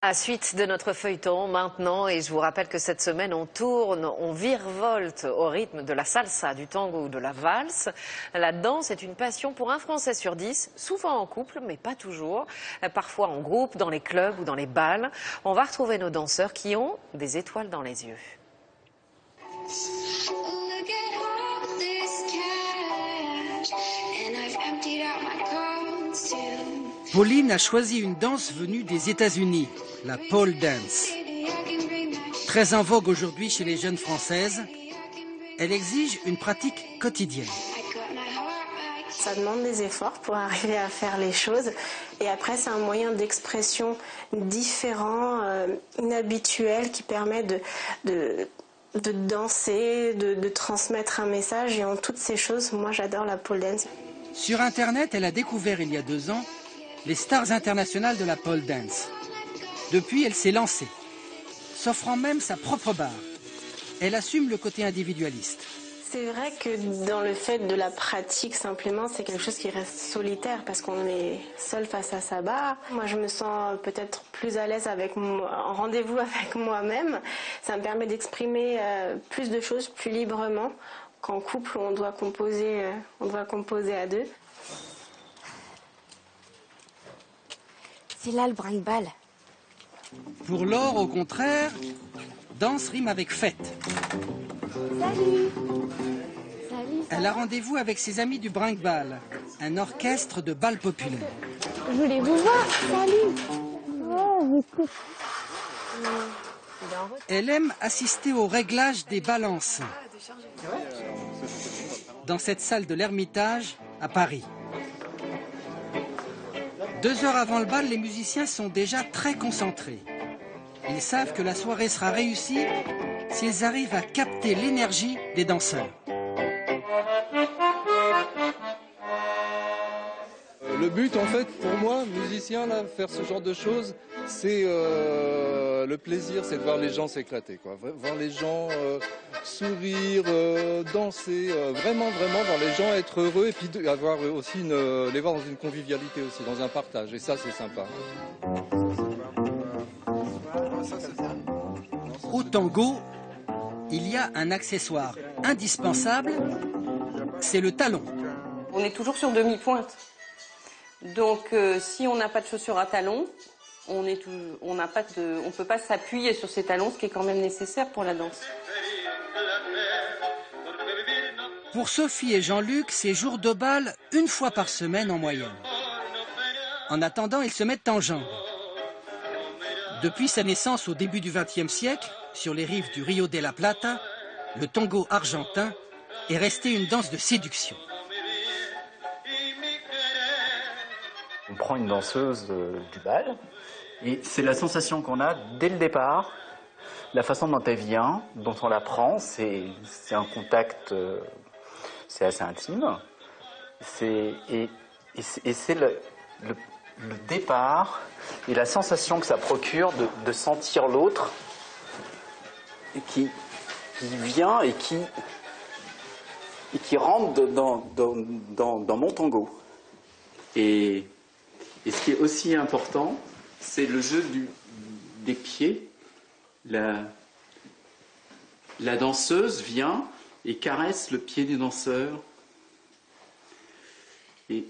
À suite de notre feuilleton maintenant, et je vous rappelle que cette semaine on tourne, on virevolte au rythme de la salsa, du tango ou de la valse. La danse est une passion pour un Français sur 10, souvent en couple, mais pas toujours, parfois en groupe, dans les clubs ou dans les bals. On va retrouver nos danseurs qui ont des étoiles dans les yeux. Pauline a choisi une danse venue des États-Unis, la pole dance. Très en vogue aujourd'hui chez les jeunes Françaises, elle exige une pratique quotidienne. Ça demande des efforts pour arriver à faire les choses. Et après, c'est un moyen d'expression différent, inhabituel, qui permet de danser, de transmettre un message. Et en toutes ces choses, moi, j'adore la pole dance. Sur Internet, elle a découvert il y a 2 ans les stars internationales de la pole dance. Depuis, elle s'est lancée, s'offrant même sa propre barre. Elle assume le côté individualiste. C'est vrai que dans le fait de la pratique, simplement, c'est quelque chose qui reste solitaire parce qu'on est seul face à sa barre. Moi, je me sens peut-être plus à l'aise en rendez-vous avec moi-même. Ça me permet d'exprimer plus de choses plus librement qu'en couple où on doit composer à deux. C'est là le brinque-balle. Pour Laure, au contraire, danse rime avec fête. Salut. Elle a rendez-vous avec ses amis du brinque-balle, un orchestre de bal populaire. Je voulais vous voir. Salut. Oh, Elle aime assister au réglage des balances dans cette salle de l'Ermitage à Paris. 2 heures avant le bal, les musiciens sont déjà très concentrés. Ils savent que la soirée sera réussie s'ils arrivent à capter l'énergie des danseurs. Le but, en fait, pour moi, musicien, là, faire ce genre de choses, c'est le plaisir, c'est de voir les gens s'éclater, quoi. Voir les gens sourire, danser, vraiment voir les gens être heureux et puis avoir aussi les voir dans une convivialité aussi, dans un partage. Et ça, c'est sympa. Au tango, il y a un accessoire indispensable, c'est le talon. On est toujours sur demi-pointe. Donc si on n'a pas de chaussures à talons, on ne peut pas s'appuyer sur ces talons, ce qui est quand même nécessaire pour la danse. Pour Sophie et Jean-Luc, c'est jour de bal 1 fois par semaine en moyenne. En attendant, ils se mettent en jambes. Depuis sa naissance au début du XXe siècle, sur les rives du Rio de la Plata, le tango argentin est resté une danse de séduction. On prend une danseuse du bal et c'est la sensation qu'on a dès le départ, la façon dont elle vient, dont on la prend, c'est un contact, c'est assez intime. Et c'est le départ et la sensation que ça procure de sentir l'autre qui vient et qui rentre dans mon tango. Et ce qui est aussi important, c'est le jeu des pieds. La danseuse vient et caresse le pied du danseur. Et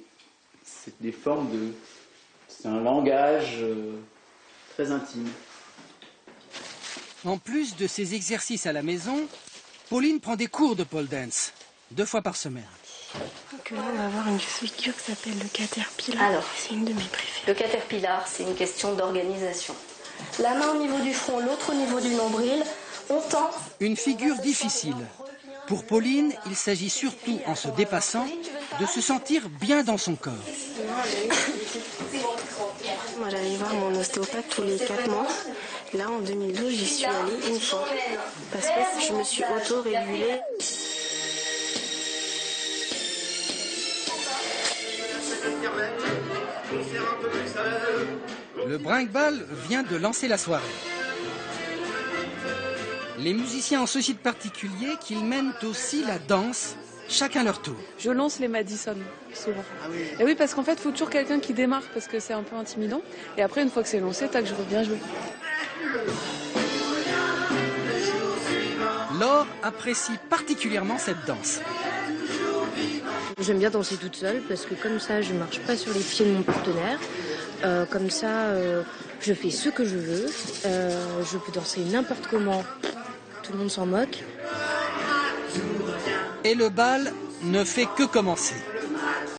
c'est des formes c'est un langage très intime. En plus de ses exercices à la maison, Pauline prend des cours de pole dance, 2 fois par semaine. Donc là, on va avoir une figure qui s'appelle le caterpillar. Alors, c'est une de mes préférées. Le caterpillar, c'est une question d'organisation. La main au niveau du front, l'autre au niveau du nombril. On tend. Une figure difficile. Pour Pauline, il s'agit surtout, en se dépassant, de se sentir bien dans son corps. Moi, j'allais voir mon ostéopathe tous les 4 mois. Là, en 2012, j'y suis allée 1 fois. Parce que je me suis auto-régulée. Le brinque-balle vient de lancer la soirée. Les musiciens ont ceci de particulier qu'ils mènent aussi la danse, chacun leur tour. Je lance les Madison, souvent. Et oui, parce qu'en fait, il faut toujours quelqu'un qui démarre, parce que c'est un peu intimidant. Et après, une fois que c'est lancé, tac, je reviens jouer. Laure apprécie particulièrement cette danse. J'aime bien danser toute seule parce que comme ça, je ne marche pas sur les pieds de mon partenaire. Comme ça, je fais ce que je veux. Je peux danser n'importe comment. Tout le monde s'en moque. Et le bal ne fait que commencer.